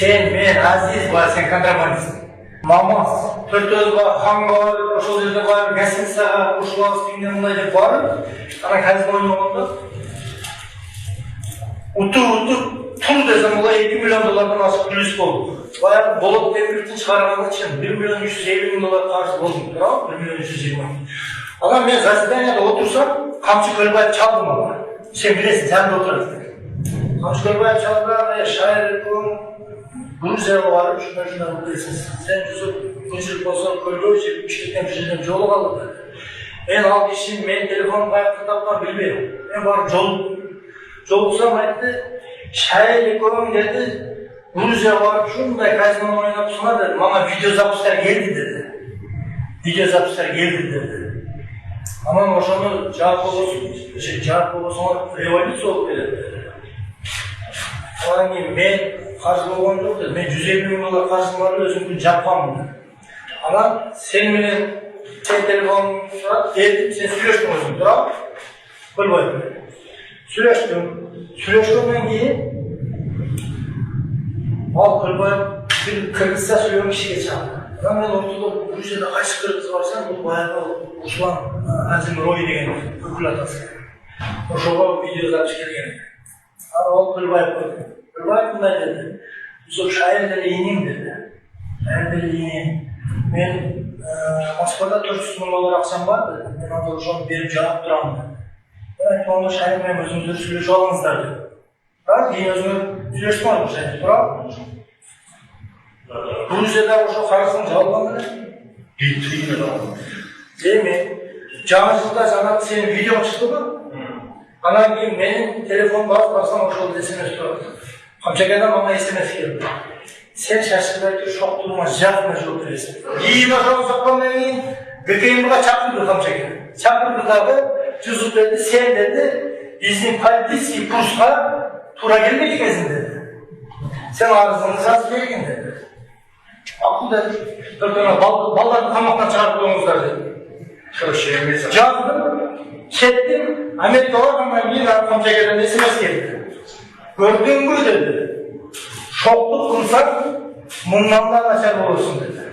Sen, men, Aziz var, sen kontrabandist. Mamaz, Төртөз var, Han var, ошол жерде бар, гостиницага ушул стиңден мындай деп барып, анан казино ойногондо уту тур десем улай 2 миллион доллардан ашып плюс болду. Баягы Болот Темирдин чыгарганы чын 1 миллион 350 миң доллар каршы болдум, туурабы? 1 миллион 320 миң. Анан мен заседанияда отурсам, Камчы Көлбаев чалды мага. Сен билесиң, жанымда отурат. Камчы Көлбаев чалды, шайыр Грузияга барып, шундай билесиз. Сен күнчүлүк болсо көлгө жеп, Бишкектен жерден жолу калды. Мен ал киши мен телефон каяктан тапкан билбейм. Мен барып жолуксам айтты, шайыр экөөң деди, Грузияга барып шундай казино ойнап сунат деди. Мага видеозапустар келди деди. Видеозапустар келди деди. Анан ошону жаап болсоңор революция болуп келет деди. Анан кийин мен каршы болгон жок деди. Мен 150 миң доллар каржыларды өзүмдүн жапканмын. Анан сен менен сен телефонуңа келдим, сен сүйлөштүң өзүң, туурабы? Көлбаев. Сүйлөшкөндөн кийин ал Көлбаев бир кыргызча сүйлөгөн кишиге чалды. Анан мен ортодо Грузияда кайсы кыргыз барсам, бул баягы Руслан Азимрой деген өкүл атасы. Ошого видеозапись келген. Анан ал Көлбаев көрдү. Көлбаев мындай деди. Ошо шайыр деле инем деди. Шайыр деле инем. Мен Москвада 400 миң доллар акчам бар деди. Мен анда ошону берип жаап турам деди. Мен айттым, шайыр менен өзүңүздөр сүйлөшүп алыңыздар деди. Бирок кийин өзүңөр сүйлөшүп алыңыз шайыр, туурабы? Грузияда ошо карыздын жабылган эле. Эми жаңы жылда жанагы сенин видеоң чыктыбы? Анан кийин менин телефон барсам ошол смс турат. Камчакадан мага смс келди. Сен шашырбай туруп шоктурума жакына жооп бересиң. Кийин ошону соккондон кийин ГКМга чакырды Камчака. Чакырды дагы Жусуп деди, сен деди, биздин полицейский курска туура келбейт экенсиң деди. Сен арызыңды жазып бергин деди. Акыл деди, балдарды камактан чыгарып коюңуздар деди. Жаздым, кеттим, Америка баргандан кийин Камчакадан смс келди. Көрдүңбү деди. Шоктук кылсаң, мындан да начар болосуң деди.